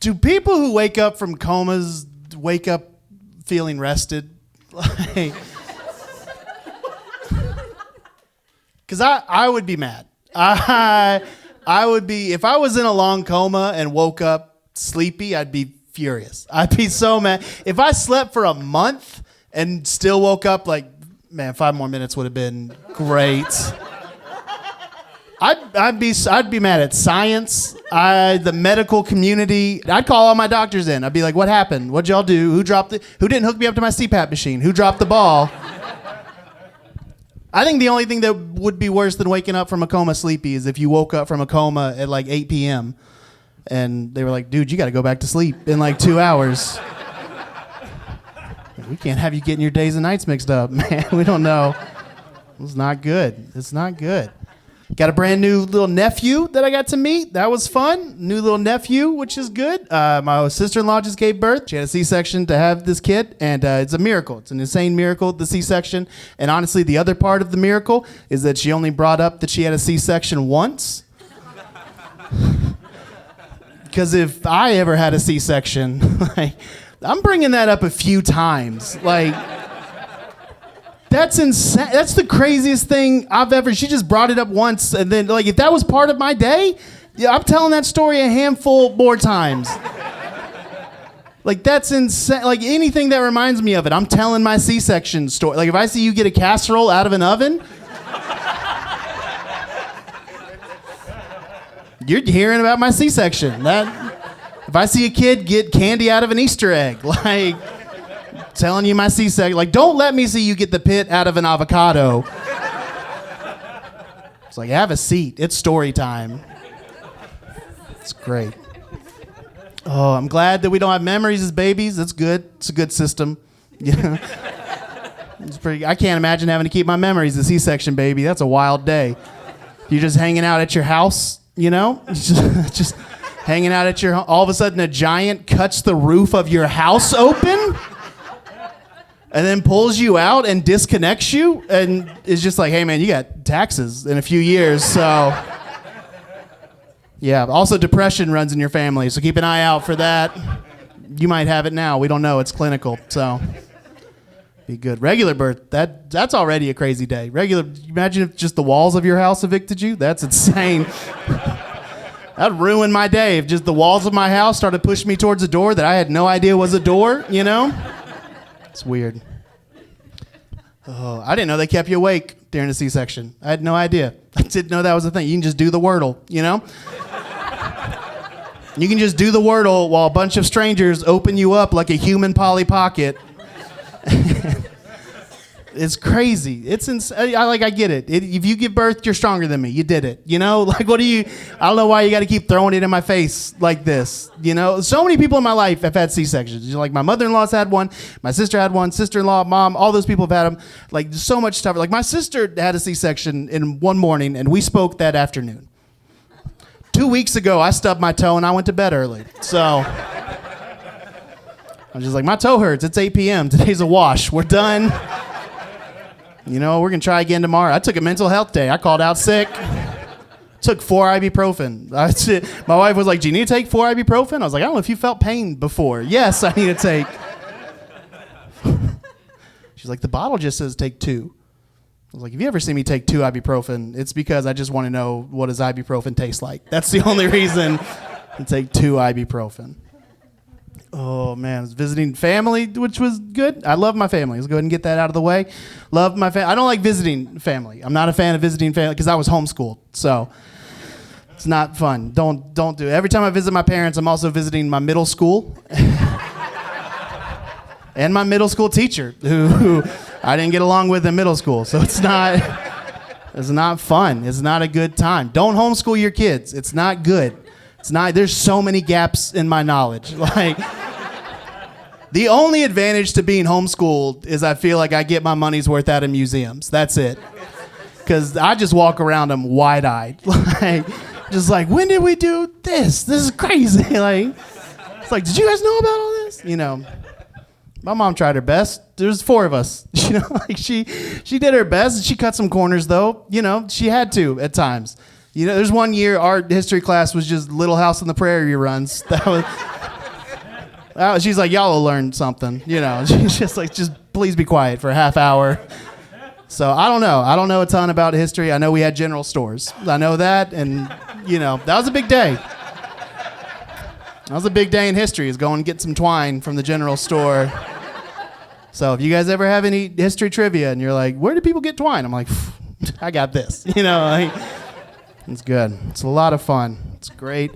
Do people who wake up from comas wake up feeling rested? Like, because I would be mad. I would be, if I was in a long coma and woke up sleepy, I'd be furious. I'd be so mad. If I slept for a month and still woke up like, man, 5 more minutes would have been great. I'd be mad at science, the medical community. I'd call all my doctors in. I'd be like, what happened? What'd y'all do? Who didn't hook me up to my CPAP machine? Who dropped the ball? I think the only thing that would be worse than waking up from a coma sleepy is if you woke up from a coma at like 8 p.m. and they were like, dude, you got to go back to sleep in like 2 hours. We can't have you getting your days and nights mixed up, man. We don't know. It's not good. It's not good. Got a brand new little nephew that I got to meet. That was fun. New little nephew, which is good. My sister-in-law just gave birth. She had a C-section to have this kid, and it's a miracle. It's an insane miracle, the C-section. And honestly, the other part of the miracle is that she only brought up that she had a C-section once. Because if I ever had a C-section, like, I'm bringing that up a few times. Like, that's insane. That's the craziest thing I've ever. She just brought it up once, and then like if that was part of my day, yeah, I'm telling that story a handful more times. Like that's insane. Like anything that reminds me of it, I'm telling my C-section story. Like if I see you get a casserole out of an oven, you're hearing about my C-section. If I see a kid get candy out of an Easter egg, like. Telling you my C-section. Like, don't let me see you get the pit out of an avocado. It's like, have a seat. It's story time. It's great. Oh, I'm glad that we don't have memories as babies. That's good. It's a good system. Yeah. It's pretty. I can't imagine having to keep my memories as a C-section baby. That's a wild day. You're just hanging out at your house, you know? Just hanging out at your home. All of a sudden, a giant cuts the roof of your house open. And then pulls you out and disconnects you and is just like, hey, man, you got taxes in a few years, so. Yeah, also depression runs in your family, so keep an eye out for that. You might have it now. We don't know. It's clinical, so be good. Regular birth, that's already a crazy day. Imagine if just the walls of your house evicted you. That's insane. That'd ruin my day if just the walls of my house started pushing me towards a door that I had no idea was a door, you know? It's weird. Oh, I didn't know they kept you awake during a C-section. I had no idea. I didn't know that was a thing. You can just do the Wordle, you know? You can just do the Wordle while a bunch of strangers open you up like a human Polly Pocket. It's crazy. It's insane. I get it. If you give birth, you're stronger than me. You did it. You know? Like, I don't know why you got to keep throwing it in my face like this. You know? So many people in my life have had C-sections. Like, my mother-in-law's had one. My sister had one. Sister-in-law, mom, all those people have had them. Like, so much stuff. Like, my sister had a C-section in one morning, and we spoke that afternoon. 2 weeks ago, I stubbed my toe, and I went to bed early. So I'm just like, my toe hurts. It's 8 p.m. Today's a wash. We're done. You know, we're going to try again tomorrow. I took a mental health day. I called out sick. Took 4 ibuprofen. My wife was like, do you need to take 4 ibuprofen? I was like, I don't know if you felt pain before. Yes, I need to take. She's like, the bottle just says take 2. I was like, if you ever see me take 2 ibuprofen, it's because I just want to know what does ibuprofen taste like. That's the only reason to take 2 ibuprofen. Oh, man, I was visiting family, which was good. I love my family. Let's go ahead and get that out of the way. Love my family. I don't like visiting family. I'm not a fan of visiting family because I was homeschooled, so it's not fun. Don't do it. Every time I visit my parents, I'm also visiting my middle school and my middle school teacher, who I didn't get along with in middle school, so it's not fun. It's not a good time. Don't homeschool your kids. It's not good. It's not. There's so many gaps in my knowledge. Like, the only advantage to being homeschooled is I feel like I get my money's worth out of museums. That's it. Because I just walk around them wide-eyed. Like, just like, when did we do this? This is crazy. Like, it's like, did you guys know about all this? You know, my mom tried her best. There's 4 of us. You know, like she did her best. She cut some corners, though. You know, she had to at times. You know, there's one year our history class was just Little House on the Prairie reruns. She's like, y'all will learn something, She's just like, just please be quiet for a half hour. So I don't know. I don't know a ton about history. I know we had general stores. I know that, and that was a big day. That was a big day in history, is going and get some twine from the general store. So if you guys ever have any history trivia and you're like, where do people get twine? I'm like, I got this. It's good. It's a lot of fun. It's great.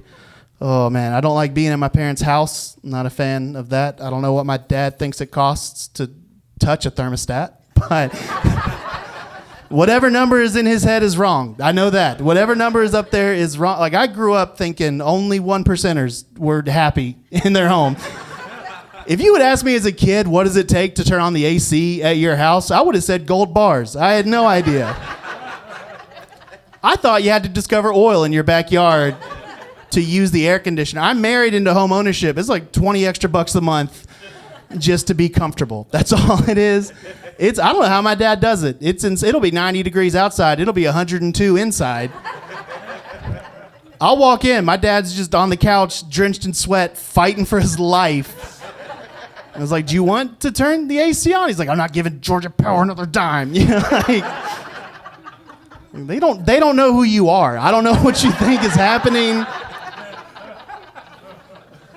Oh, man, I don't like being in my parents' house. I'm not a fan of that. I don't know what my dad thinks it costs to touch a thermostat, but whatever number is in his head is wrong. I know that. Whatever number is up there is wrong. Like, I grew up thinking only 1%ers were happy in their home. If you would ask me as a kid, what does it take to turn on the AC at your house, I would have said gold bars. I had no idea. I thought you had to discover oil in your backyard to use the air conditioner. I'm married into home ownership. It's like 20 extra bucks a month just to be comfortable. That's all it is. I don't know how my dad does it. It'll be 90 degrees outside. It'll be 102 inside. I'll walk in. My dad's just on the couch, drenched in sweat, fighting for his life. I was like, do you want to turn the AC on? He's like, I'm not giving Georgia Power another dime. They don't know who you are. I don't know what you think is happening.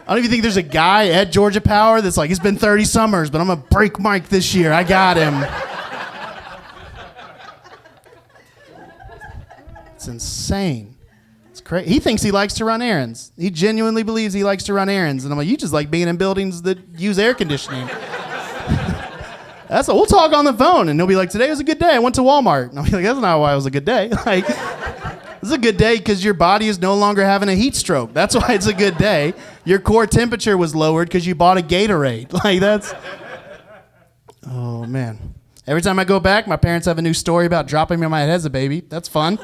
I don't even think there's a guy at Georgia Power that's like, it's been 30 summers, but I'm going to break Mike this year. I got him. It's insane. It's crazy. He thinks he likes to run errands. He genuinely believes he likes to run errands. And I'm like, you just like being in buildings that use air conditioning. We'll talk on the phone. And he'll be like, today was a good day. I went to Walmart. And I'll be like, that's not why it was a good day. Like, it's a good day because your body is no longer having a heat stroke. That's why it's a good day. Your core temperature was lowered because you bought a Gatorade. Like, that's... Oh, man. Every time I go back, my parents have a new story about dropping me on my head as a baby. That's fun.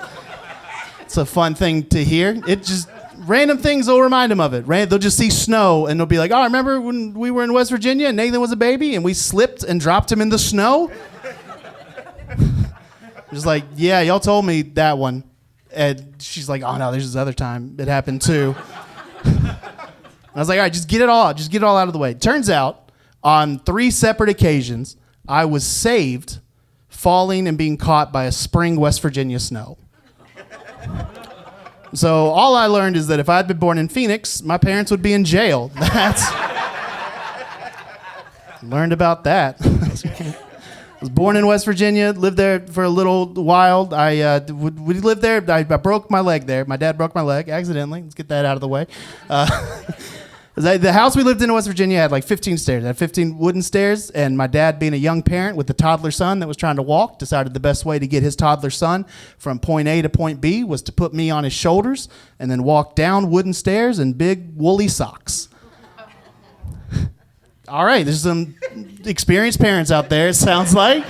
It's a fun thing to hear. It just... Random things will remind them of it. They'll just see snow, and they'll be like, oh, I remember when we were in West Virginia and Nathan was a baby, and we slipped and dropped him in the snow? Just like, yeah, y'all told me that one. And she's like, oh, no, there's this other time. It happened, too. I was like, all right, just get it all out. Just get it all out of the way. Turns out, on 3 separate occasions, I was saved falling and being caught by a spring West Virginia snow. So all I learned is that if I'd been born in Phoenix, my parents would be in jail. Learned about that. I was born in West Virginia, lived there for a little while. We lived there. I broke my leg there. My dad broke my leg accidentally. Let's get that out of the way. The house we lived in West Virginia had like 15 stairs. It had 15 wooden stairs, and my dad, being a young parent with a toddler son that was trying to walk, decided the best way to get his toddler son from point A to point B was to put me on his shoulders and then walk down wooden stairs in big woolly socks. All right, there's some experienced parents out there, it sounds like.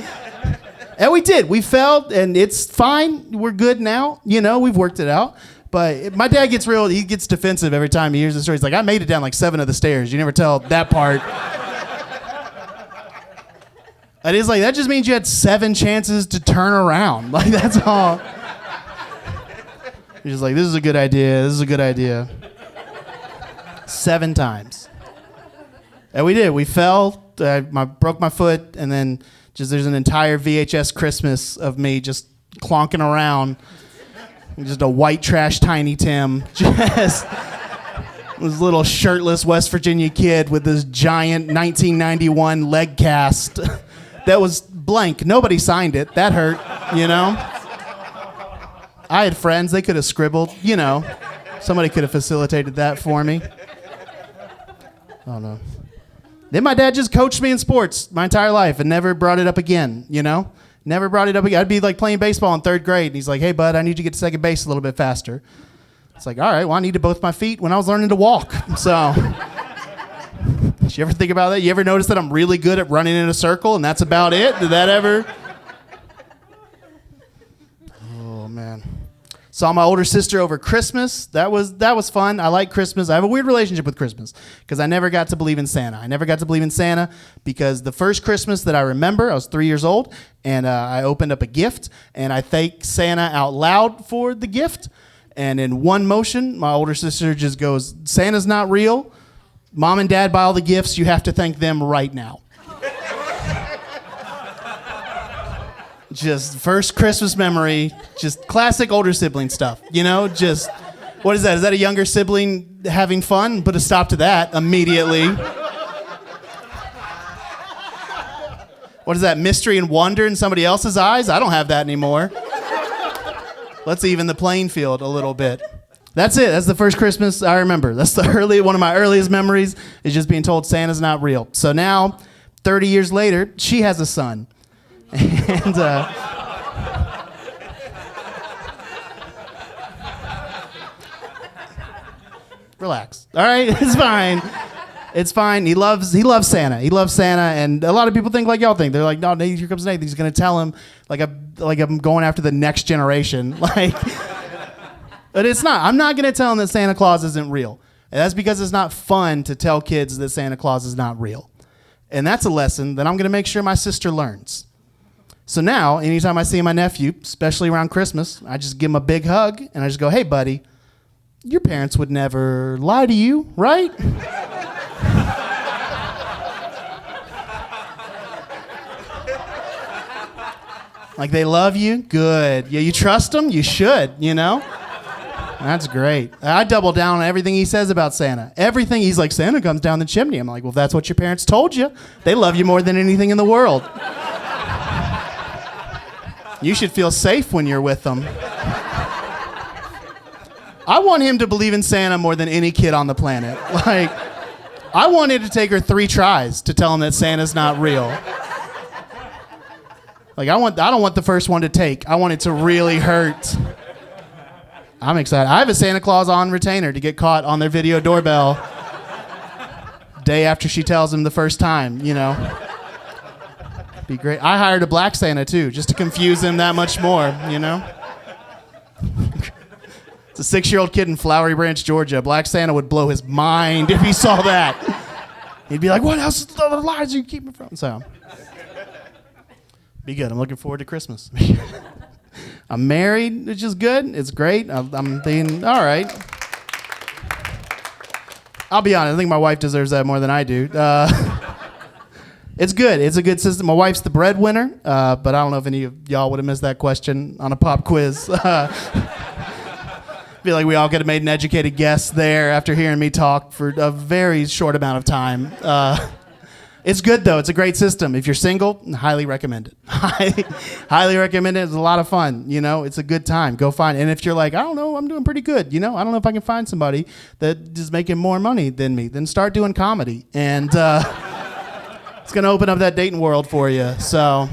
And we did. We fell, and it's fine. We're good now. We've worked it out. But my dad he gets defensive every time he hears the story. He's like, I made it down like 7 of the stairs. You never tell that part. And it's like, that just means you had 7 chances to turn around. Like, that's all. He's just like, this is a good idea. This is a good idea. 7 times. And we did. We fell. I broke my foot. And then there's an entire VHS Christmas of me just clonking around. Just a white trash Tiny Tim. Just this little shirtless West Virginia kid with this giant 1991 leg cast that was blank. Nobody signed it. That hurt, I had friends. They could have scribbled, Somebody could have facilitated that for me. Oh, no. Then my dad just coached me in sports my entire life and never brought it up again, Never brought it up again. I'd be like playing baseball in 3rd grade, and he's like, hey, bud, I need you to get to second base a little bit faster. It's like, all right, well, I needed both my feet when I was learning to walk. So, did you ever think about that? You ever notice that I'm really good at running in a circle, and that's about it? Did that ever? Oh, man. Saw my older sister over Christmas. That was fun. I like Christmas. I have a weird relationship with Christmas because I never got to believe in Santa. I never got to believe in Santa because the first Christmas that I remember, I was 3 years old, and I opened up a gift, and I thanked Santa out loud for the gift. And in one motion, my older sister just goes, Santa's not real. Mom and dad buy all the gifts. You have to thank them right now. Just first Christmas memory, just classic older sibling stuff, just, what is that? Is that a younger sibling having fun? Put a stop to that immediately. What is that, mystery and wonder in somebody else's eyes? I don't have that anymore. Let's even the playing field a little bit. That's it. That's the first Christmas I remember. That's one of my earliest memories is just being told Santa's not real. So now, 30 years later, she has a son. And relax. All right, it's fine. It's fine. He loves Santa. He loves Santa, and a lot of people think like y'all think. They're like, no, here comes Nathan. He's gonna tell him like I'm going after the next generation. But it's not. I'm not gonna tell him that Santa Claus isn't real. And that's because it's not fun to tell kids that Santa Claus is not real. And that's a lesson that I'm gonna make sure my sister learns. So now, anytime I see my nephew, especially around Christmas, I just give him a big hug, and I just go, hey, buddy, your parents would never lie to you, right? Like they love you? Good. Yeah, you trust them? You should, That's great. I double down on everything he says about Santa. Everything, he's like, Santa comes down the chimney. I'm like, well, if that's what your parents told you, they love you more than anything in the world. You should feel safe when you're with them. I want him to believe in Santa more than any kid on the planet. Like, I wanted to take her 3 tries to tell him that Santa's not real. Like, I don't want the first one to take. I want it to really hurt. I'm excited. I have a Santa Claus on retainer to get caught on their video doorbell day after she tells him the first time, Be great. I hired a black Santa too, just to confuse him that much more, It's a 6-year-old kid in Flowery Branch, Georgia. Black Santa would blow his mind if he saw that. He'd be like, what else are the lies you keep me from? So, be good. I'm looking forward to Christmas. I'm married, which is good. It's great. I'm thinking, all right. I'll be honest. I think my wife deserves that more than I do. It's good. It's a good system. My wife's the breadwinner, but I don't know if any of y'all would have missed that question on a pop quiz. Feel like we all could have made an educated guess there after hearing me talk for a very short amount of time. It's good, though. It's a great system. If you're single, highly recommend it. Highly recommend it. It's a lot of fun. It's a good time. Go find it. And if you're like, I don't know, I'm doing pretty good. I don't know if I can find somebody that is making more money than me, then start doing comedy. And it's going to open up that dating world for you. So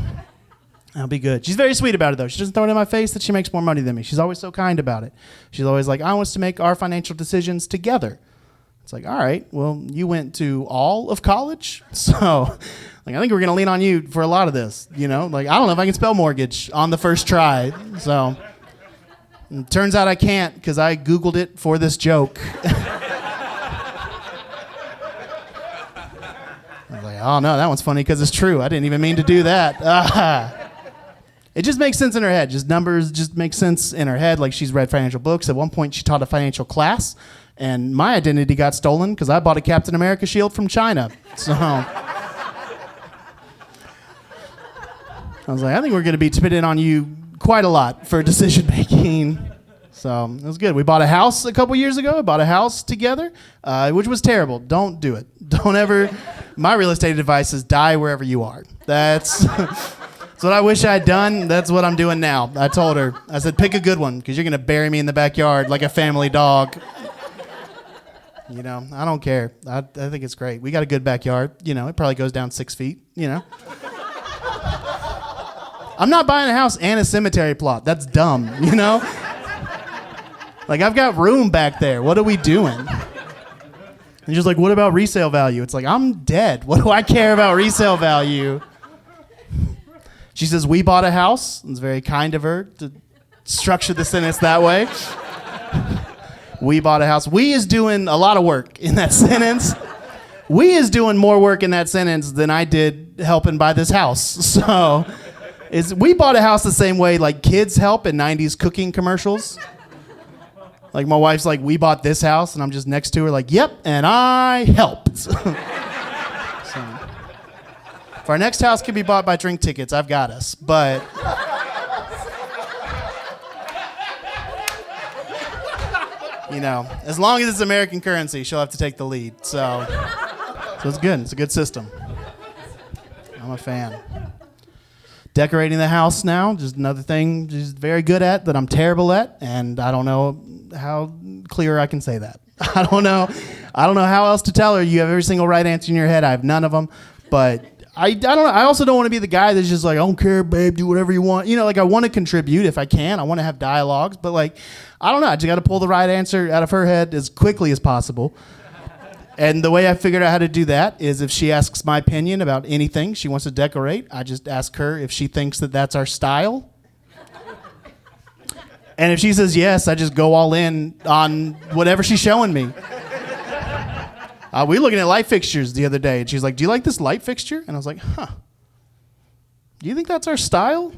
that'll be good. She's very sweet about it, though. She doesn't throw it in my face that she makes more money than me. She's always so kind about it. She's always like, I want us to make our financial decisions together. It's like, all right, well, you went to all of college, so I think we're going to lean on you for a lot of this, I don't know if I can spell mortgage on the first try. So it turns out I can't because I Googled it for this joke. I was like, oh, no, that one's funny because it's true. I didn't even mean to do that. It just makes sense in her head. Just numbers just make sense in her head. Like she's read financial books. At one point, she taught a financial class. And my identity got stolen because I bought a Captain America shield from China. So I was like, I think we're going to be dependent on you quite a lot for decision making. So it was good. We bought a house a couple years ago. I bought a house together, which was terrible. Don't do it. Don't ever. My real estate advice is die wherever you are. That's what I wish I had done. That's what I'm doing now. I told her. I said, pick a good one because you're going to bury me in the backyard like a family dog. I don't care. I think it's great. We got a good backyard. It probably goes down 6 feet, I'm not buying a house and a cemetery plot. That's dumb, Like, I've got room back there. What are we doing? And she's like, what about resale value? It's like, I'm dead. What do I care about resale value? She says, we bought a house. It's very kind of her to structure the sentence that way. We bought a house. We is doing a lot of work in that sentence. We is doing more work in that sentence than I did helping buy this house. So we bought a house the same way like kids help in 90s cooking commercials. Like my wife's like, we bought this house, and I'm just next to her like, yep, and I helped. So, if our next house can be bought by drink tickets, I've got us. But you know, as long as it's American currency, she'll have to take the lead. So it's good. It's a good system. I'm a fan. Decorating the house now, just another thing she's very good at that I'm terrible at, and I don't know how clear I can say that. I don't know how else to tell her you have every single right answer in your head. I have none of them, but I don't know. I also don't want to be the guy that's just like, I don't care, babe, do whatever you want. You know, like I want to contribute if I can. I want to have dialogues, but like, I don't know. I just got to pull the right answer out of her head as quickly as possible. And the way I figured out how to do that is if she asks my opinion about anything she wants to decorate, I just ask her if she thinks that that's our style. And if she says yes, I just go all in on whatever she's showing me. We were looking at light fixtures the other day, and she's like, do you like this light fixture? And I was like, do you think that's our style?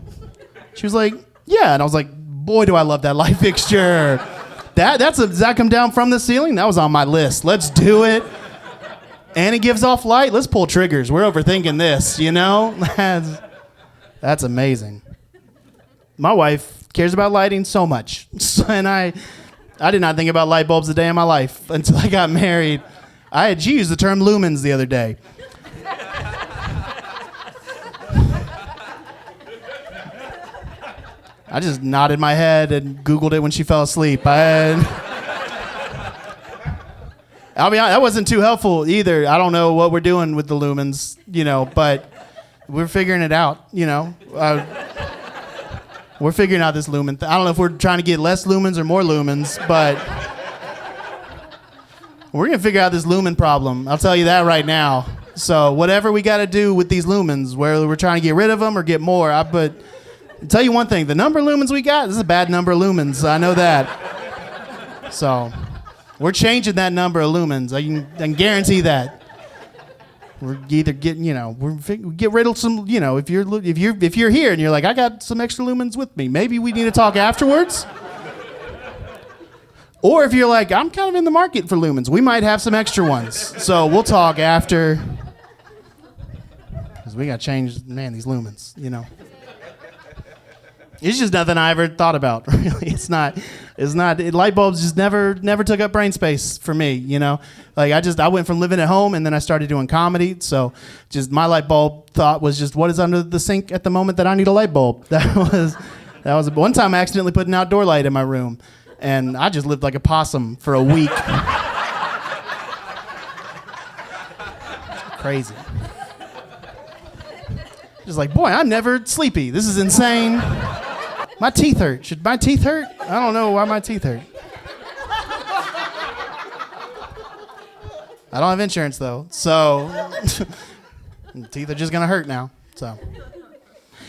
She was like, yeah. And I was like, boy, do I love that light fixture. Does that come down from the ceiling? That was on my list. Let's do it. And it gives off light. Let's pull triggers. We're overthinking this, you know? That's amazing. My wife cares about lighting so much. And I did not think about light bulbs a day in my life until I got married. She used the term lumens the other day. I just nodded my head and Googled it when she fell asleep. I'll be honest, that wasn't too helpful either. I don't know what we're doing with the lumens, you know, but we're figuring it out, you know. We're figuring out this lumen thing. I don't know if we're trying to get less lumens or more lumens, but we're going to figure out this lumen problem. I'll tell you that right now. So whatever we got to do with these lumens, whether we're trying to get rid of them or get more, but I'll tell you one thing, the number of lumens we got, this is a bad number of lumens. I know that. So we're changing that number of lumens. I can guarantee that. We're either getting, you know, we get rid of some, you know, if you're here and you're like, I got some extra lumens with me, maybe we need to talk afterwards. Or if you're like, I'm kind of in the market for lumens, we might have some extra ones. So we'll talk after. Because we got to change, man, these lumens, you know. It's just nothing I ever thought about, really. It's not, light bulbs just never took up brain space for me, you know? Like, I went from living at home and then I started doing comedy, so just my light bulb thought was just, what is under the sink at the moment that I need a light bulb? That was one time I accidentally put an outdoor light in my room, and I just lived like a possum for a week. Crazy. Just like, boy, I'm never sleepy. This is insane. My teeth hurt. Should my teeth hurt? I don't know why my teeth hurt. I don't have insurance, though, so teeth are just going to hurt now. So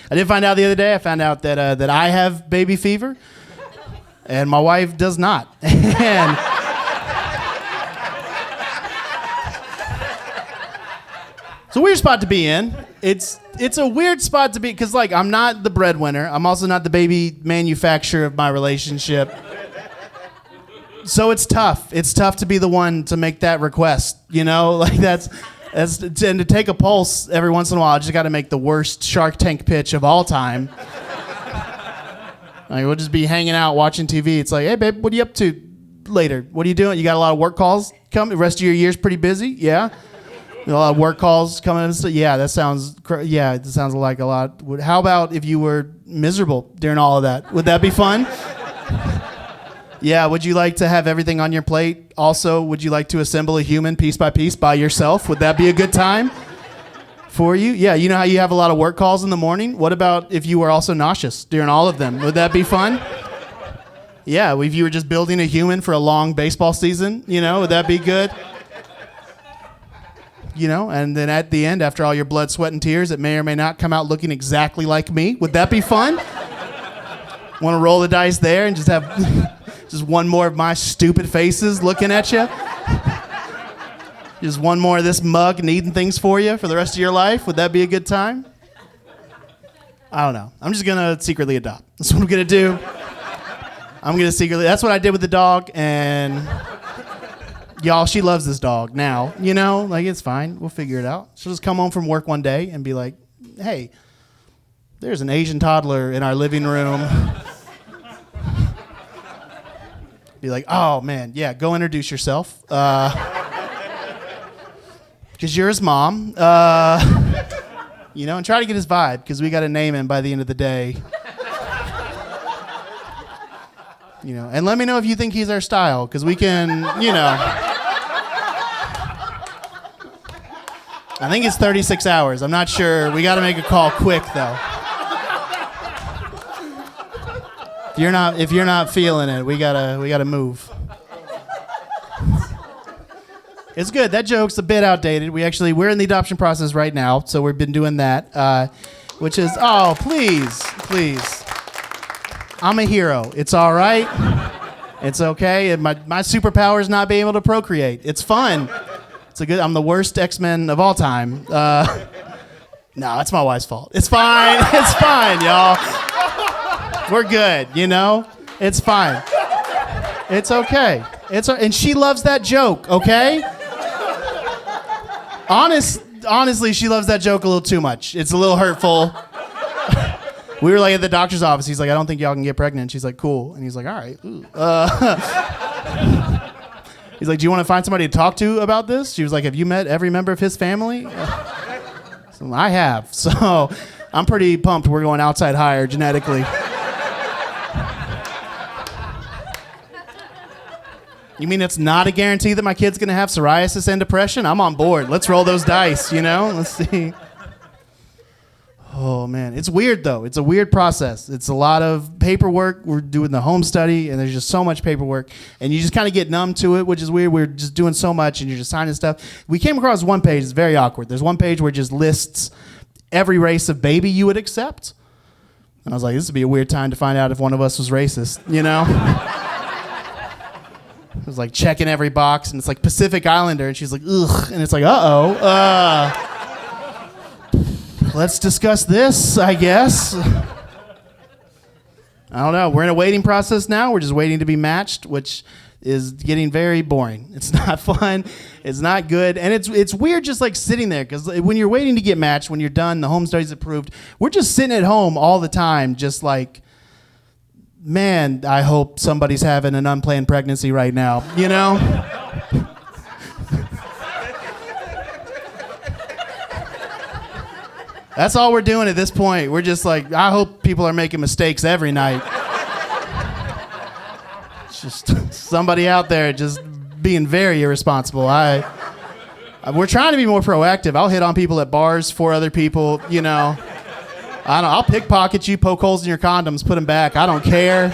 I did find out the other day, I found out that I have baby fever, and my wife does not. And it's a weird spot to be in. It's a weird spot to be, because, like, I'm not the breadwinner. I'm also not the baby manufacturer of my relationship. So it's tough. It's tough to be the one to make that request, you know? Like, and to take a pulse every once in a while, I just got to make the worst Shark Tank pitch of all time. Like, we'll just be hanging out watching TV. It's like, hey, babe, what are you up to later? What are you doing? You got a lot of work calls coming? The rest of your year's pretty busy? Yeah? A lot of work calls coming in. Yeah, that sounds like a lot. How about if you were miserable during all of that? Would that be fun? Yeah, would you like to have everything on your plate? Also, would you like to assemble a human piece by piece by yourself? Would that be a good time for you? Yeah, you know how you have a lot of work calls in the morning? What about if you were also nauseous during all of them? Would that be fun? Yeah, if you were just building a human for a long baseball season, you know, would that be good? You know, and then at the end, after all your blood, sweat, and tears, it may or may not come out looking exactly like me. Would that be fun? Want to roll the dice there and just have just one more of my stupid faces looking at you? Just one more of this mug needing things for you for the rest of your life? Would that be a good time? I don't know. I'm just going to secretly adopt. That's what I'm going to do. I'm going to secretly, that's what I did with the dog, and y'all, she loves this dog now, you know, like it's fine. We'll figure it out. She'll just come home from work one day and be like, hey, there's an Asian toddler in our living room. Be like, oh man, yeah, go introduce yourself. Because you're his mom. You know, and try to get his vibe, because we got to name him by the end of the day. You know, and let me know if you think he's our style, because we can, you know. I think it's 36 hours. I'm not sure. We got to make a call quick, though. If you're not feeling it, we gotta move. It's good. That joke's a bit outdated. We're in the adoption process right now, so we've been doing that, which is, oh, please. I'm a hero. It's all right. It's okay. My superpower is not being able to procreate. It's fun. I'm the worst X-Men of all time. No, it's my wife's fault. It's fine. It's fine, y'all. We're good, you know? It's fine. It's okay. And she loves that joke, okay? Honestly, she loves that joke a little too much. It's a little hurtful. We were like at the doctor's office. He's like, I don't think y'all can get pregnant. She's like, cool. And he's like, all right. He's like, do you want to find somebody to talk to about this? She was like, have you met every member of his family? So I have. So I'm pretty pumped we're going outside higher genetically. You mean it's not a guarantee that my kid's going to have psoriasis and depression? I'm on board. Let's roll those dice, you know? Let's see. Oh, man. It's weird, though. It's a weird process. It's a lot of paperwork. We're doing the home study, and there's just so much paperwork. And you just kind of get numb to it, which is weird. We're just doing so much, and you're just signing stuff. We came across one page. It's very awkward. There's one page where it just lists every race of baby you would accept. And I was like, this would be a weird time to find out if one of us was racist, you know? It was like checking every box, and it's like Pacific Islander, and she's like, ugh. And it's like, let's discuss this, I guess. I don't know. We're in a waiting process now. We're just waiting to be matched, which is getting very boring. It's not fun. It's not good. And it's weird just like sitting there, because when you're waiting to get matched, when you're done, the home study's approved, we're just sitting at home all the time, just like, man, I hope somebody's having an unplanned pregnancy right now, you know? That's all we're doing at this point. We're just like, I hope people are making mistakes every night. It's just somebody out there just being very irresponsible. We're trying to be more proactive. I'll hit on people at bars for other people, you know. I'll pickpocket you, poke holes in your condoms, put them back. I don't care.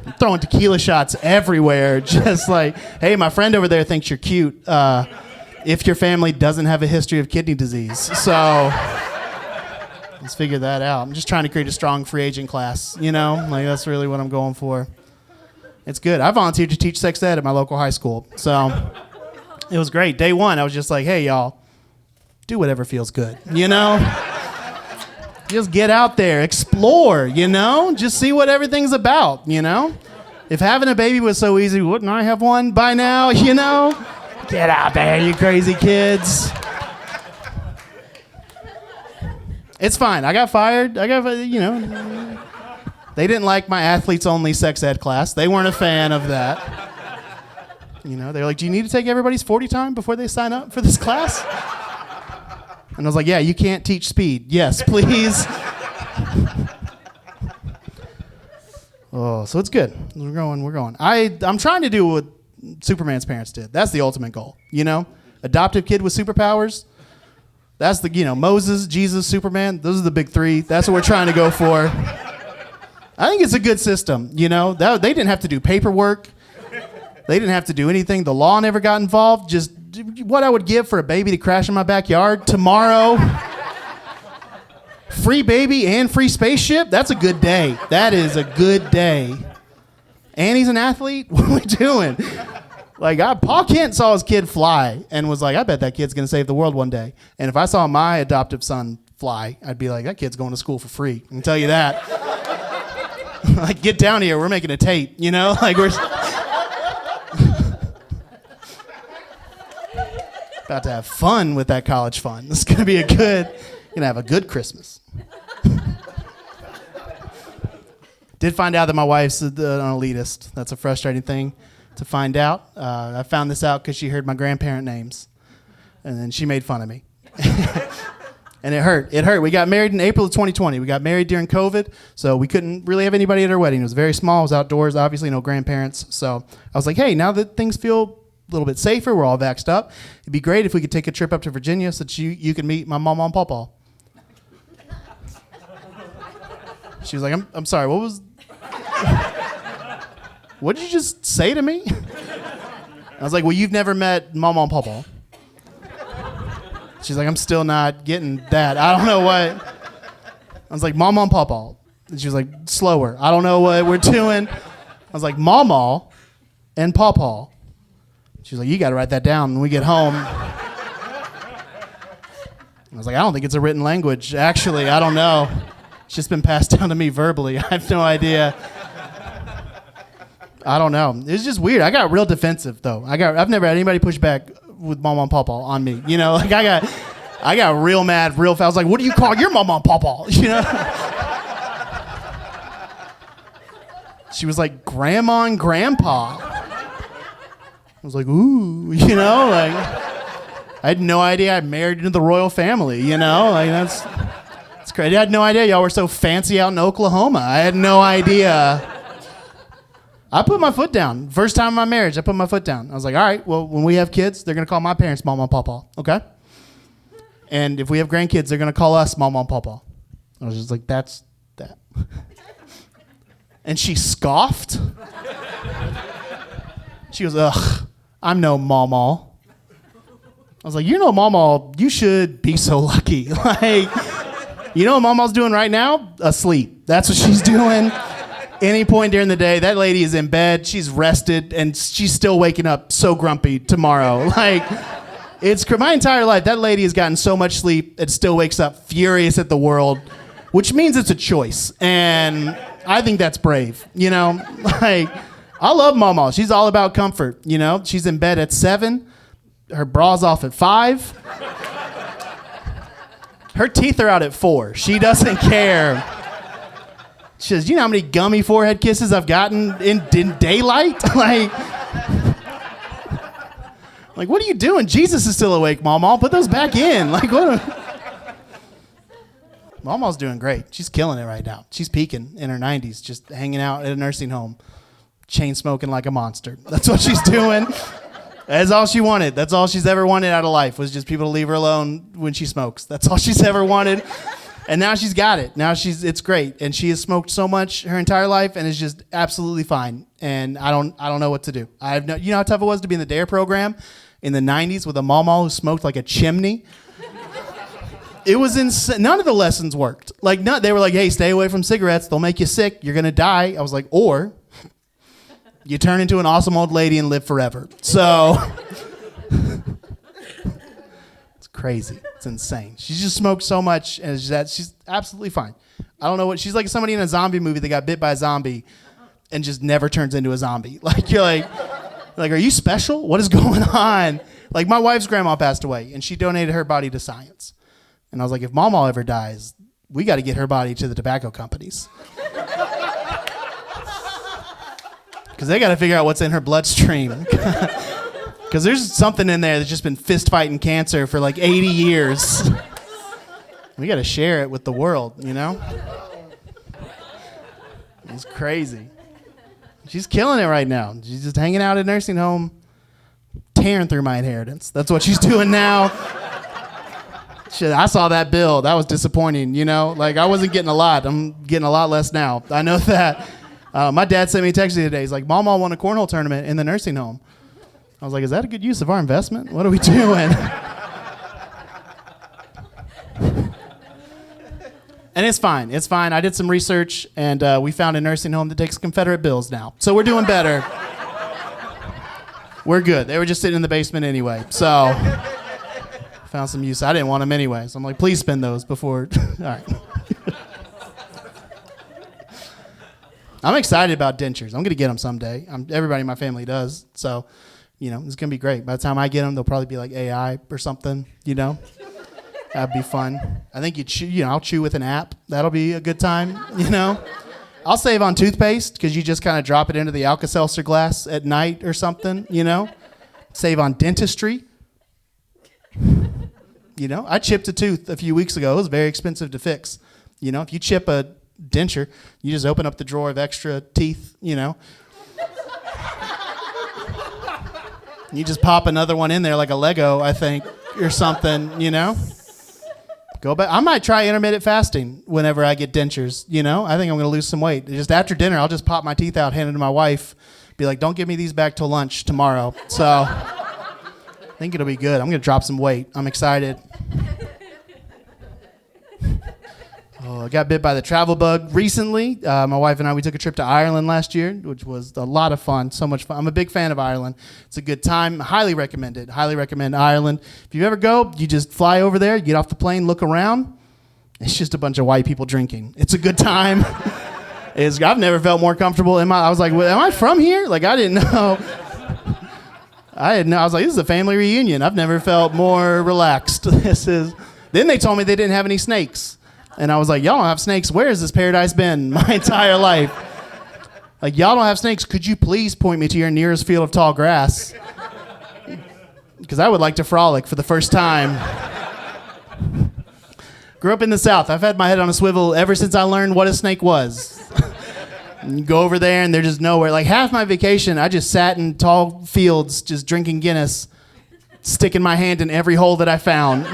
I'm throwing tequila shots everywhere. Just like, hey, my friend over there thinks you're cute. If your family doesn't have a history of kidney disease. So let's figure that out. I'm just trying to create a strong free agent class, you know? Like, that's really what I'm going for. It's good. I volunteered to teach sex ed at my local high school. So it was great. Day one, I was just like, hey, y'all, do whatever feels good, you know? Just get out there, explore, you know? Just see what everything's about, you know? If having a baby was so easy, wouldn't I have one by now, you know? Get out there, you crazy kids. It's fine. I got fired. You know. They didn't like my athletes-only sex ed class. They weren't a fan of that. You know, they're like, do you need to take everybody's 40 time before they sign up for this class? And I was like, yeah, you can't teach speed. Yes, please. Oh, so it's good. We're going. I'm trying to do what Superman's parents did. That's the ultimate goal, you know? Adoptive kid with superpowers. That's the, you know, Moses, Jesus, Superman. Those are the big three. That's what we're trying to go for. I think it's a good system, you know? They didn't have to do paperwork. They didn't have to do anything. The law never got involved. Just what I would give for a baby to crash in my backyard tomorrow. Free baby and free spaceship. That's a good day. That is a good day. And he's an athlete. What are we doing? Like, Paul Kent saw his kid fly and was like, I bet that kid's going to save the world one day. And if I saw my adoptive son fly, I'd be like, that kid's going to school for free. I can tell you that. Like, get down here. We're making a tape, you know? Like, we're about to have fun with that college fund. It's going to be going to have a good Christmas. Did find out that my wife's an elitist. That's a frustrating thing to find out. I found this out because she heard my grandparent names. And then she made fun of me. And it hurt. It hurt. We got married in April of 2020. We got married during COVID, so we couldn't really have anybody at our wedding. It was very small. It was outdoors, obviously no grandparents. So I was like, hey, now that things feel a little bit safer, we're all vaxxed up, it'd be great if we could take a trip up to Virginia so that you can meet my Mawmaw and Pawpaw. She was like, I'm sorry, what did you just say to me? I was like, well, you've never met Mawmaw and Pawpaw. She's like, I'm still not getting that. I don't know what. I was like, Mawmaw and Pawpaw. And she was like, slower. I don't know what we're doing. I was like, Mawmaw and Pawpaw. She was like, you got to write that down when we get home. I was like, I don't think it's a written language. Actually, I don't know. It's just been passed down to me verbally. I have no idea. I don't know. It's just weird. I got real defensive, though. I've never had anybody push back with Mawmaw and Pawpaw on me. You know, like I got real mad real fast. I was like, what do you call your Mawmaw and Pawpaw? You know? She was like, Grandma and Grandpa. I was like, ooh, you know, like I had no idea I married into the royal family, you know? Like that's crazy. I had no idea y'all were so fancy out in Oklahoma. I had no idea. I put my foot down. First time in my marriage, I put my foot down. I was like, all right, well, when we have kids, they're going to call my parents Mawmaw and Pawpaw, okay? And if we have grandkids, they're going to call us Mawmaw and Pawpaw. I was just like, that's that. And she scoffed. She goes, ugh, I'm no Mawmaw. I was like, you're no Mawmaw. You should be so lucky. Like, you know what Mawmaw's doing right now? Asleep. That's what she's doing. Any point during the day, that lady is in bed, she's rested, and she's still waking up so grumpy tomorrow. Like, it's my entire life, that lady has gotten so much sleep, and still wakes up furious at the world, which means it's a choice. And I think that's brave, you know? Like, I love Mawmaw. She's all about comfort, you know? She's in bed at 7, her bra's off at 5. Her teeth are out at 4. She doesn't care. She says, you know how many gummy forehead kisses I've gotten in daylight? Like, what are you doing? Jesus is still awake, Mawmaw. Put those back in. Like, what? Mawmaw's doing great. She's killing it right now. She's peaking in her 90s, just hanging out at a nursing home, chain smoking like a monster. That's what she's doing. That's all she wanted. That's all she's ever wanted out of life was just people to leave her alone when she smokes. That's all she's ever wanted. And now she's got it. Now it's great. And she has smoked so much her entire life and is just absolutely fine. And I don't know what to do. You know how tough it was to be in the DARE program in the 90s with a Mawmaw who smoked like a chimney? It was insane. None of the lessons worked. Like, they were like, hey, stay away from cigarettes. They'll make you sick. You're going to die. I was like, or you turn into an awesome old lady and live forever. So it's crazy. It's insane. She just smoked so much, and she's absolutely fine. I don't know what she's like. Somebody in a zombie movie that got bit by a zombie and just never turns into a zombie. Like, you're like, are you special? What is going on? Like, my wife's grandma passed away, and she donated her body to science. And I was like, if Mawmaw ever dies, we got to get her body to the tobacco companies. Because they got to figure out what's in her bloodstream. Because there's something in there that's just been fist fighting cancer for like 80 years. We got to share it with the world, you know? It's crazy. She's killing it right now. She's just hanging out at a nursing home, tearing through my inheritance. That's what she's doing now. Shit, I saw that bill. That was disappointing, you know? Like, I wasn't getting a lot. I'm getting a lot less now. I know that. My dad sent me a text the other day. He's like, Mawmaw won a cornhole tournament in the nursing home. I was like, is that a good use of our investment? What are we doing? And it's fine. It's fine. I did some research, and we found a nursing home that takes Confederate bills now. So we're doing better. We're good. They were just sitting in the basement anyway. So found some use. I didn't want them anyway. So I'm like, please spend those before. All right. I'm excited about dentures. I'm going to get them someday. Everybody in my family does. So, it's going to be great. By the time I get them, they'll probably be like AI or something, That'd be fun. I think I'll chew with an app. That'll be a good time, I'll save on toothpaste because you just kind of drop it into the Alka-Seltzer glass at night or something, Save on dentistry. I chipped a tooth a few weeks ago. It was very expensive to fix. If you chip a denture, you just open up the drawer of extra teeth, You just pop another one in there like a Lego, I think, or something, Go back. I might try intermittent fasting whenever I get dentures, I think I'm going to lose some weight. Just after dinner, I'll just pop my teeth out, hand it to my wife, be like, don't give me these back till lunch tomorrow. So I think it'll be good. I'm going to drop some weight. I'm excited. I got bit by the travel bug recently. My wife and I, we took a trip to Ireland last year, which was a lot of fun, so much fun. I'm a big fan of Ireland. It's a good time. Highly recommend it. Highly recommend Ireland. If you ever go, you just fly over there, get off the plane, look around. It's just a bunch of white people drinking. It's a good time. I've never felt more comfortable I was like, well, am I from here? Like, I didn't know. I was like, this is a family reunion. I've never felt more relaxed. Then they told me they didn't have any snakes. And I was like, y'all don't have snakes. Where has this paradise been my entire life? Like, y'all don't have snakes. Could you please point me to your nearest field of tall grass? Because I would like to frolic for the first time. Grew up in the South. I've had my head on a swivel ever since I learned what a snake was. You go over there and they're just nowhere. Like, half my vacation, I just sat in tall fields just drinking Guinness, sticking my hand in every hole that I found,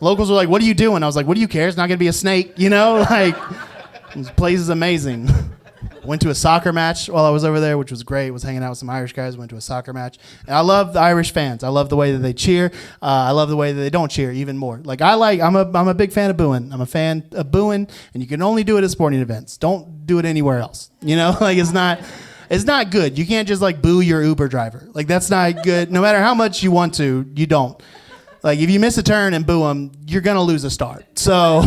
Locals were like, what are you doing? I was like, what do you care? It's not going to be a snake, Like, this place is amazing. Went to a soccer match while I was over there, which was great. Was hanging out with some Irish guys. Went to a soccer match. And I love the Irish fans. I love the way that they cheer. I love the way that they don't cheer even more. Like, I'm a big fan of booing. I'm a fan of booing, and you can only do it at sporting events. Don't do it anywhere else. Like, it's not good. You can't just, like, boo your Uber driver. Like, that's not good. No matter how much you want to, you don't. Like, if you miss a turn and boo them, you're going to lose a start. So,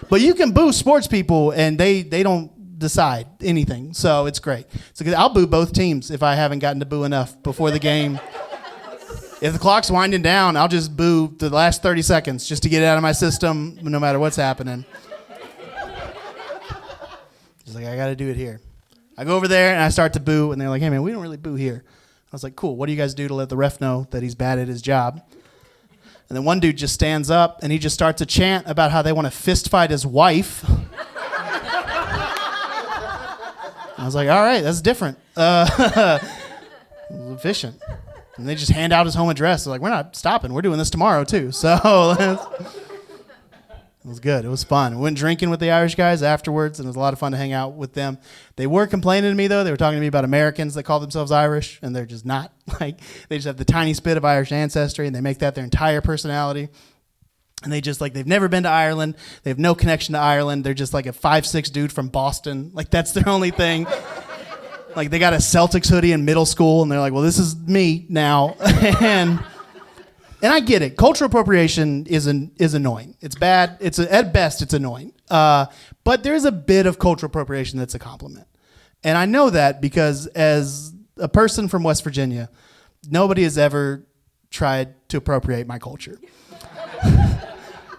but you can boo sports people, and they don't decide anything. So it's great. So I'll boo both teams if I haven't gotten to boo enough before the game. If the clock's winding down, I'll just boo the last 30 seconds just to get it out of my system, no matter what's happening. Just like, I got to do it here. I go over there, and I start to boo, and they're like, hey, man, we don't really boo here. I was like, cool. What do you guys do to let the ref know that he's bad at his job? And then one dude just stands up, and he just starts a chant about how they want to fist fight his wife. I was like, all right, that's different. Efficient. And they just hand out his home address. They're like, we're not stopping. We're doing this tomorrow, too. So it was good. It was fun. We went drinking with the Irish guys afterwards, and it was a lot of fun to hang out with them. They were complaining to me, though. They were talking to me about Americans that call themselves Irish, and they're just not. Like, they just have the tiny bit of Irish ancestry, and they make that their entire personality. And they just, like, they've never been to Ireland. They have no connection to Ireland. They're just like a 5'6" dude from Boston. Like, that's their only thing. Like, they got a Celtics hoodie in middle school, and they're like, well, this is me now. And I get it. Cultural appropriation is annoying. It's bad. At best, it's annoying. But there's a bit of cultural appropriation that's a compliment. And I know that because as a person from West Virginia, nobody has ever tried to appropriate my culture.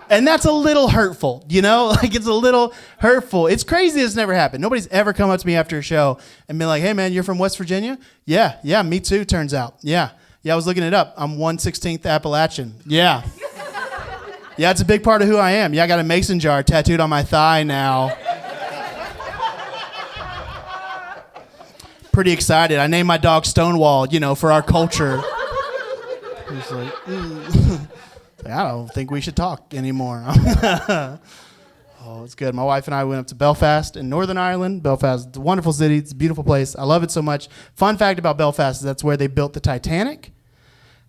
And that's a little hurtful, Like, it's a little hurtful. It's crazy it's never happened. Nobody's ever come up to me after a show and been like, hey, man, you're from West Virginia? Yeah, me too, turns out. Yeah, I was looking it up. I'm 1/16 Appalachian. Yeah, it's a big part of who I am. Yeah, I got a mason jar tattooed on my thigh now. Pretty excited. I named my dog Stonewall, for our culture. He's like, I don't think we should talk anymore. Oh, it's good. My wife and I went up to Belfast in Northern Ireland. Belfast is a wonderful city. It's a beautiful place. I love it so much. Fun fact about Belfast is that's where they built the Titanic.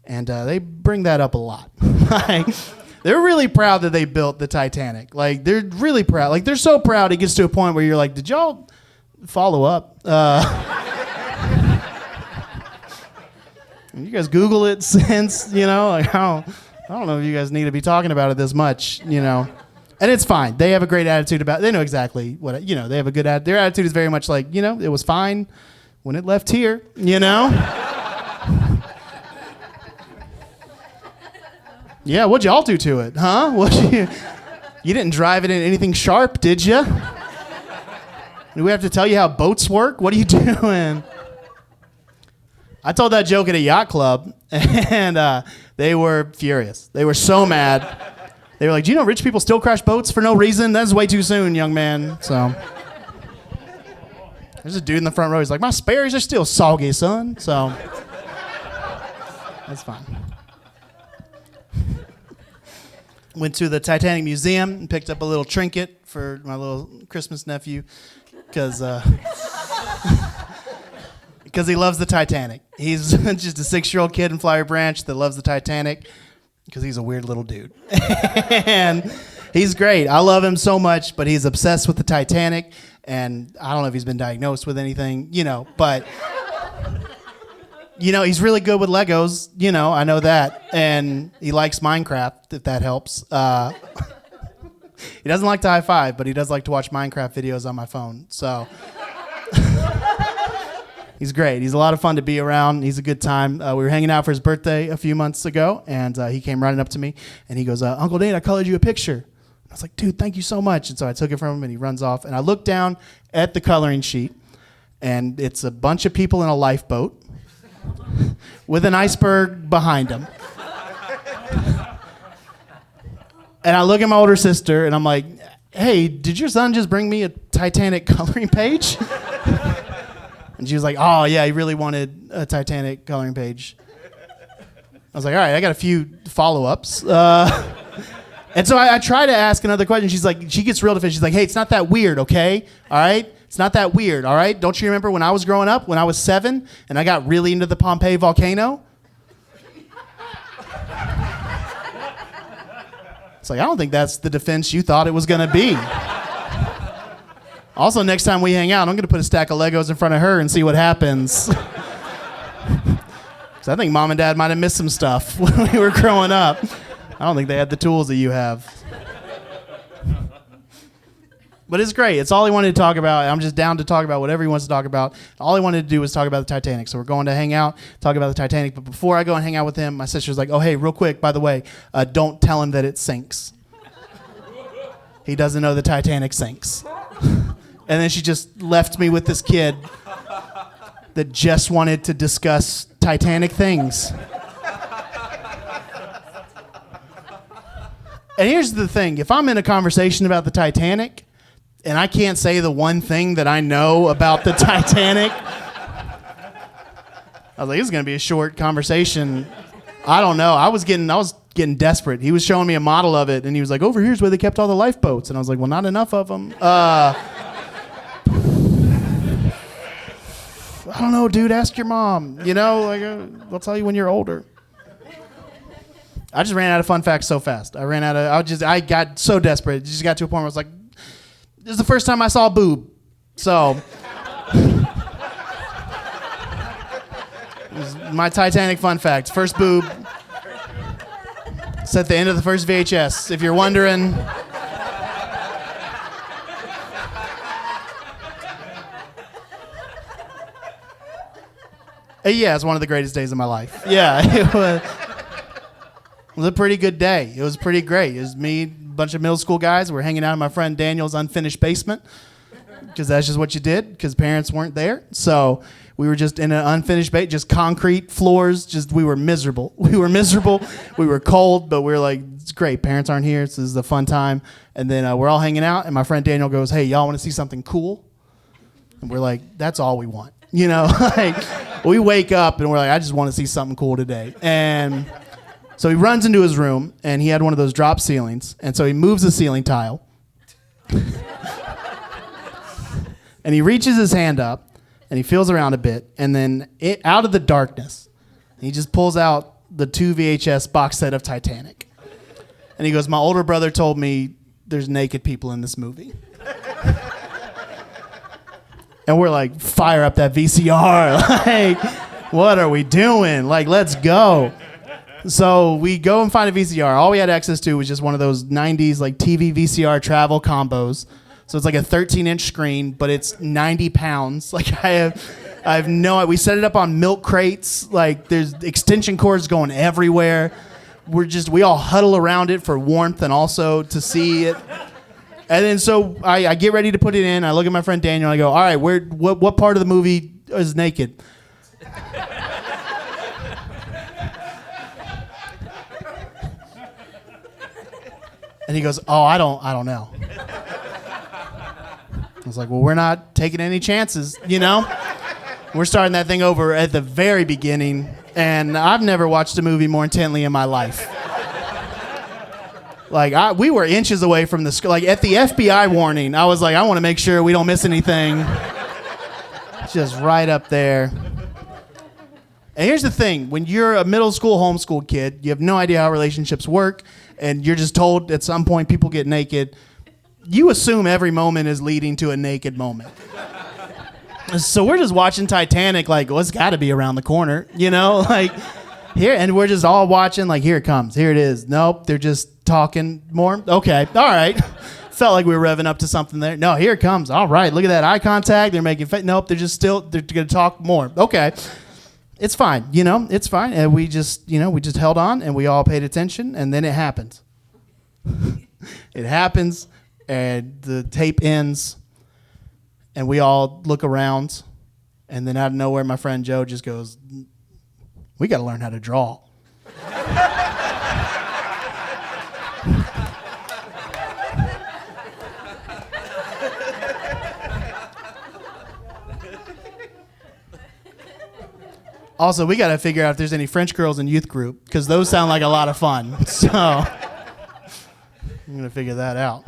And they bring that up a lot. Like, they're really proud that they built the Titanic. Like, they're really proud. Like, they're so proud it gets to a point where you're like, did y'all follow up? You guys Google it since, like, I don't know if you guys need to be talking about it this much, And it's fine. They have a great attitude about it. They know exactly what, they have a good attitude. Their attitude is very much like, it was fine when it left here, Yeah, what'd y'all do to it, huh? You didn't drive it in anything sharp, did you? Do we have to tell you how boats work? What are you doing? I told that joke at a yacht club, and they were furious. They were so mad. They were like, do you know rich people still crash boats for no reason? That's way too soon, young man. So there's a dude in the front row. He's like, my Sperry's are still soggy, son. So that's fine. Went to the Titanic Museum and picked up a little trinket for my little Christmas nephew because he loves the Titanic. He's just a 6-year-old kid in Flowery Branch that loves the Titanic because he's a weird little dude. And he's great. I love him so much, but he's obsessed with the Titanic. And I don't know if he's been diagnosed with anything, but... he's really good with Legos, I know that. And he likes Minecraft, if that helps. He doesn't like to high five, but he does like to watch Minecraft videos on my phone. So he's great. He's a lot of fun to be around. He's a good time. We were hanging out for his birthday a few months ago, and he came running up to me, and he goes, Uncle Dane, I colored you a picture. I was like, dude, thank you so much. And so I took it from him, and he runs off. And I look down at the coloring sheet, and it's a bunch of people in a lifeboat with an iceberg behind them. And I look at my older sister, and I'm like, hey, did your son just bring me a Titanic coloring page? And she was like, oh, yeah, he really wanted a Titanic coloring page. I was like, all right, I got a few follow-ups. And so I try to ask another question. She gets real defensive. She's like, hey, it's not that weird, okay? All right? It's not that weird, all right? Don't you remember when I was growing up, when I was 7, and I got really into the Pompeii volcano? It's like, I don't think that's the defense you thought it was going to be. Also, next time we hang out, I'm going to put a stack of Legos in front of her and see what happens. So I think Mom and Dad might have missed some stuff when we were growing up. I don't think they had the tools that you have. But it's great. It's all he wanted to talk about. I'm just down to talk about whatever he wants to talk about. All he wanted to do was talk about the Titanic. So we're going to hang out, talk about the Titanic. But before I go and hang out with him, my sister's like, oh, hey, real quick, by the way, don't tell him that it sinks. He doesn't know the Titanic sinks. And then she just left me with this kid that just wanted to discuss Titanic things. And here's the thing. If I'm in a conversation about the Titanic and I can't say the one thing that I know about the Titanic, I was like, this is going to be a short conversation. I don't know. I was getting desperate. He was showing me a model of it, and he was like, over here's where they kept all the lifeboats. And I was like, well, not enough of them. I don't know, dude. Ask your mom. I'll tell you when you're older. I just ran out of fun facts so fast. I got so desperate. It just got to a point where I was like, this is the first time I saw a boob. So, it was my Titanic fun fact. First boob. It's at the end of the first VHS, if you're wondering. Yeah, it's one of the greatest days of my life. Yeah, it was a pretty good day. It was pretty great. It was me, a bunch of middle school guys. We're hanging out in my friend Daniel's unfinished basement because that's just what you did because parents weren't there. So we were just in an unfinished basement, just concrete floors. We were miserable. We were cold, but we were like, it's great. Parents aren't here. So this is a fun time. And then we're all hanging out, and my friend Daniel goes, hey, y'all want to see something cool? And we're like, that's all we want. We wake up, and we're like, I just want to see something cool today. And so he runs into his room, and he had one of those drop ceilings. And so he moves the ceiling tile. And he reaches his hand up, and he feels around a bit. And then out of the darkness, he just pulls out the 2 VHS box set of Titanic. And he goes, my older brother told me there's naked people in this movie. And we're like, fire up that VCR. Like, what are we doing? Like, let's go. So we go and find a VCR. All we had access to was just one of those 90s like TV VCR travel combos. So it's like a 13-inch screen, but it's 90 pounds. Like I have no. We set it up on milk crates. Like there's extension cords going everywhere. We all huddle around it for warmth and also to see it. And then so I get ready to put it in. I look at my friend Daniel. And I go, all right, what part of the movie is naked? And he goes, oh, I don't know. I was like, well, we're not taking any chances, you know? We're starting that thing over at the very beginning, and I've never watched a movie more intently in my life. Like, we were inches away from the like at the FBI warning, I was like, I want to make sure we don't miss anything. Just right up there. And here's the thing. When you're a middle school homeschool kid, you have no idea how relationships work, and you're just told at some point people get naked. You assume every moment is leading to a naked moment. So we're just watching Titanic like, well, it's got to be around the corner, you know? Like, here, and we're just all watching like, here it comes. Here it is. Nope, they're just talking more. Okay, all right. Felt like we were revving up to something there. No, here it comes. All right, look at that eye contact. They're making nope, they're going to talk more. Okay. It's fine, you know, it's fine. And we just held on and we all paid attention, and then it happens. It happens, and the tape ends, and we all look around, and then out of nowhere, my friend Joe just goes, we got to learn how to draw. Also, we got to figure out if there's any French girls in youth group, because those sound like a lot of fun. So I'm going to figure that out.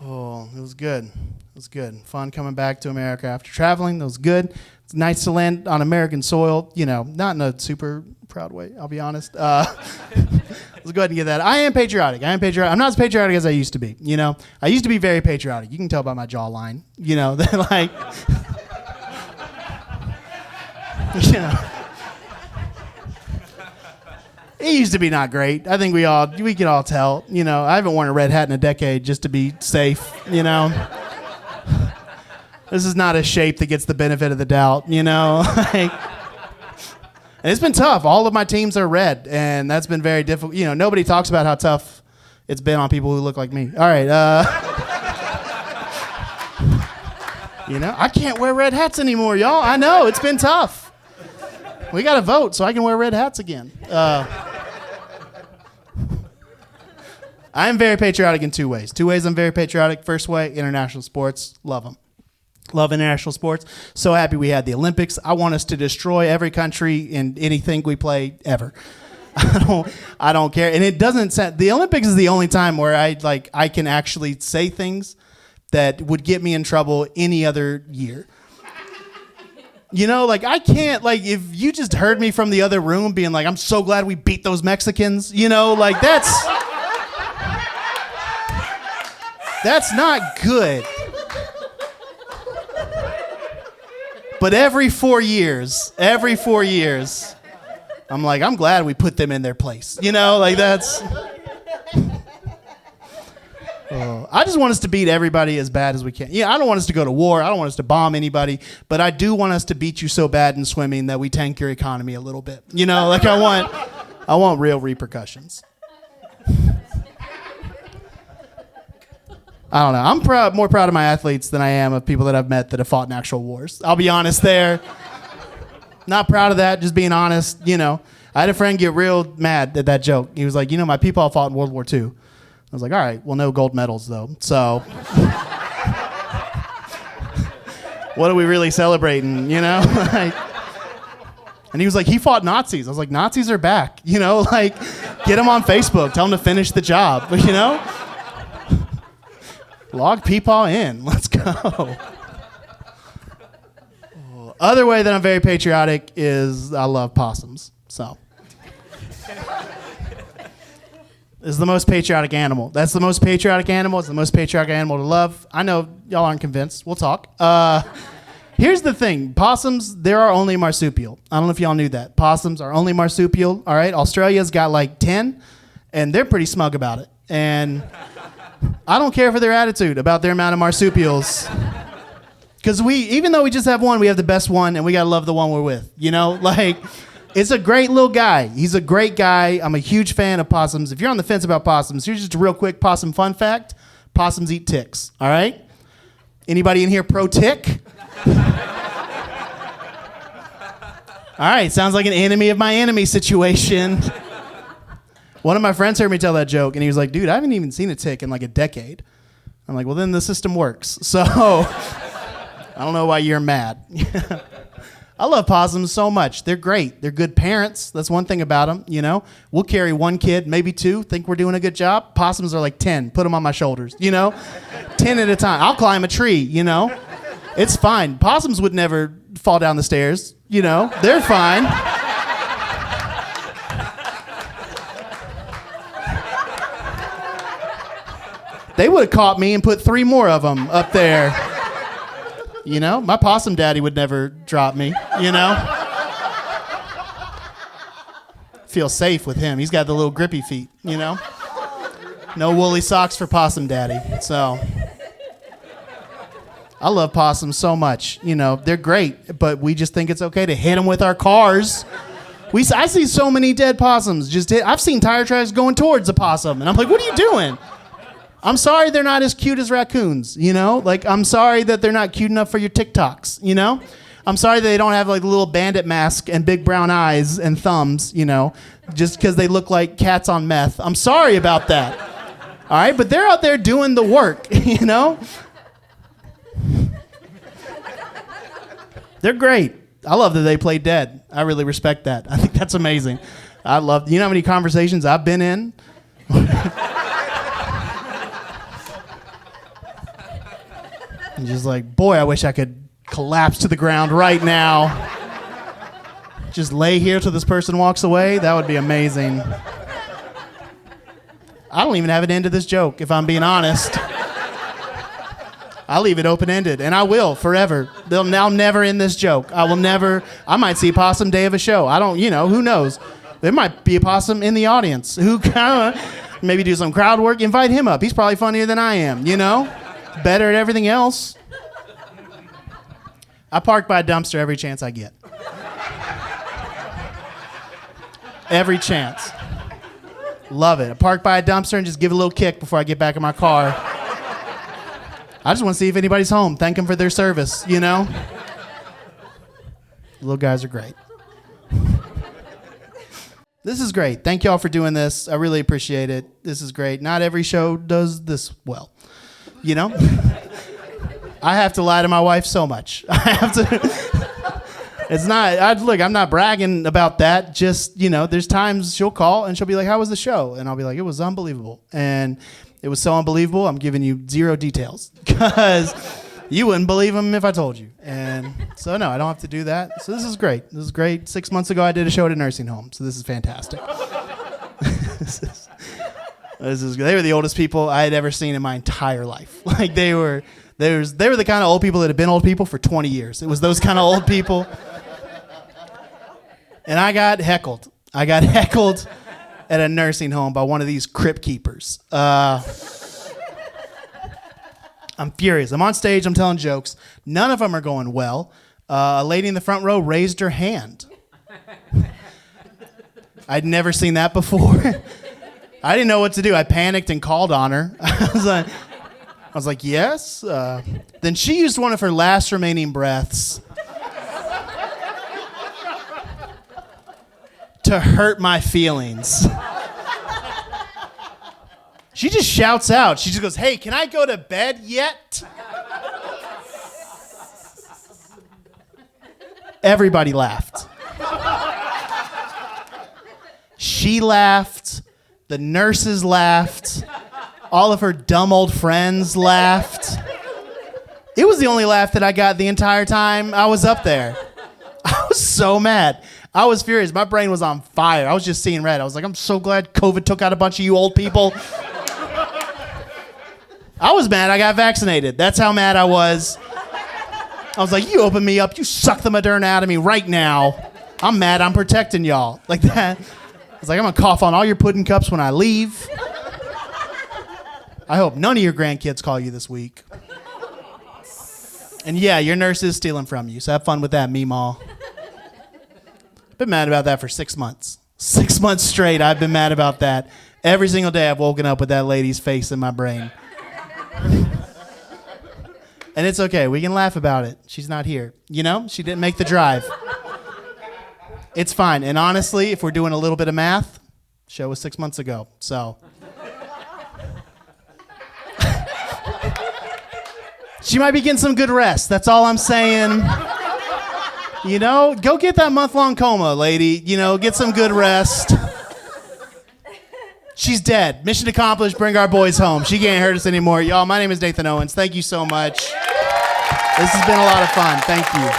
Oh, it was good. It was good. Fun coming back to America after traveling. That was good. It's nice to land on American soil, you know, not in a super proud way, I'll be honest. Let's go ahead and get that. I am patriotic. I'm not as patriotic as I used to be, you know. I used to be very patriotic. You can tell by my jawline, you know, that like... You know, it used to be not great. I think we can all tell. You know, I haven't worn a red hat in a decade just to be safe. You know, this is not a shape that gets the benefit of the doubt. You know, like, and it's been tough. All of my teams are red, and that's been very difficult. You know, nobody talks about how tough it's been on people who look like me. All right. You know, I can't wear red hats anymore, y'all. I know it's been tough. We got to vote so I can wear red hats again. I am very patriotic in two ways. I'm very patriotic. First way, international sports. Love them. Love international sports. So happy we had the Olympics. I want us to destroy every country in anything we play ever. I don't care. And it doesn't sound, the Olympics is the only time where I can actually say things that would get me in trouble any other year. You know, like I can't, like if you just heard me from the other room being like, I'm so glad we beat those Mexicans, you know, like that's not good. But every 4 years, I'm like, I'm glad we put them in their place. You know, like that's... I just want us to beat everybody as bad as we can. Yeah, I don't want us to go to war. I don't want us to bomb anybody. But I do want us to beat you so bad in swimming that we tank your economy a little bit. You know, like I want real repercussions. I don't know. I'm more proud of my athletes than I am of people that I've met that have fought in actual wars. I'll be honest there. Not proud of that, just being honest. You know, I had a friend get real mad at that joke. He was like, you know, my people fought in World War II. I was like, all right, well, no gold medals, though. So what are we really celebrating, you know? And he was like, he fought Nazis. I was like, Nazis are back, you know? Like, get them on Facebook. Tell them to finish the job, you know? Log Peepaw in. Let's go. Other way that I'm very patriotic is I love possums, so... Is the most patriotic animal. That's the most patriotic animal. It's the most patriotic animal to love. I know y'all aren't convinced. We'll talk. Here's the thing. Possums, they're our only marsupial. I don't know if y'all knew that. Possums are only marsupial, all right? Australia's got like 10, and they're pretty smug about it. And I don't care for their attitude about their amount of marsupials. Because even though we just have one, we have the best one, and we got to love the one we're with. You know, like, it's a great little guy. He's a great guy. I'm a huge fan of possums. If you're on the fence about possums, here's just a real quick possum fun fact. Possums eat ticks, all right? Anybody in here pro-tick? All right, sounds like an enemy of my enemy situation. One of my friends heard me tell that joke, and he was like, dude, I haven't even seen a tick in like a decade. I'm like, well, then the system works. So I don't know why you're mad. I love possums so much. They're great. They're good parents. That's one thing about them, you know. We'll carry one kid, maybe two, think we're doing a good job. Possums are like 10. Put them on my shoulders, you know. 10 at a time. I'll climb a tree, you know. It's fine. Possums would never fall down the stairs, you know. They're fine. They would have caught me and put 3 more of them up there. You know, my possum daddy would never drop me, you know. Feel safe with him. He's got the little grippy feet, you know. No woolly socks for possum daddy. So I love possums so much. You know, they're great, but we just think it's okay to hit them with our cars. I see so many dead possums. I've seen tire tracks going towards a possum, and I'm like, what are you doing? I'm sorry they're not as cute as raccoons, you know? Like, I'm sorry that they're not cute enough for your TikToks, you know? I'm sorry that they don't have, like, a little bandit mask and big brown eyes and thumbs, you know, just because they look like cats on meth. I'm sorry about that, all right? But they're out there doing the work, you know? They're great. I love that they play dead. I really respect that. I think that's amazing. You know how many conversations I've been in? And just like, boy, I wish I could collapse to the ground right now. Just lay here till this person walks away. That would be amazing. I don't even have an end to this joke, if I'm being honest. I'll leave it open-ended, and I will forever. I'll never end this joke. I might see Possum Day of a show. Who knows? There might be a possum in the audience who kind of maybe do some crowd work. Invite him up. He's probably funnier than I am, you know? Better at everything else. I park by a dumpster every chance I get. Every chance. Love it. I park by a dumpster and just give it a little kick before I get back in my car. I just want to see if anybody's home. Thank them for their service, you know? Little guys are great. This is great. Thank y'all for doing this. I really appreciate it. This is great. Not every show does this well. You know? I have to lie to my wife so much. I have to. I'm not bragging about that. Just, you know, there's times she'll call and she'll be like, how was the show? And I'll be like, it was unbelievable. And it was so unbelievable, I'm giving you 0 details because you wouldn't believe them if I told you. And so, no, I don't have to do that. So this is great. This is great. 6 months ago, I did a show at a nursing home. So this is fantastic. They were the oldest people I had ever seen in my entire life. Like they were the kind of old people that had been old people for 20 years. It was those kind of old people. And I got heckled. At a nursing home by one of these crypt keepers. I'm furious. I'm on stage. I'm telling jokes. None of them are going well. A lady in the front row raised her hand. I'd never seen that before. I didn't know what to do. I panicked and called on her. I was like, yes. Then she used one of her last remaining breaths to hurt my feelings. She just shouts out. She just goes, hey, can I go to bed yet? Everybody laughed. She laughed. The nurses laughed. All of her dumb old friends laughed. It was the only laugh that I got the entire time I was up there. I was so mad. I was furious. My brain was on fire. I was just seeing red. I was like, I'm so glad COVID took out a bunch of you old people. I was mad I got vaccinated. That's how mad I was. I was like, you open me up, you suck the Moderna out of me right now. I'm mad, I'm protecting y'all. Like that. I was like, I'm gonna cough on all your pudding cups when I leave. I hope none of your grandkids call you this week. And yeah, your nurse is stealing from you, so have fun with that, Mawmaw. Been mad about that for 6 months. 6 months straight, I've been mad about that. Every single day I've woken up with that lady's face in my brain. And it's okay, we can laugh about it. She's not here. You know, she didn't make the drive. It's fine. And honestly, if we're doing a little bit of math, show was 6 months ago, so. She might be getting some good rest. That's all I'm saying. You know, go get that month-long coma, lady. You know, get some good rest. She's dead. Mission accomplished. Bring our boys home. She can't hurt us anymore. Y'all, my name is Nathan Owens. Thank you so much. This has been a lot of fun. Thank you.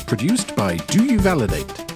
Produced by Do You Validate?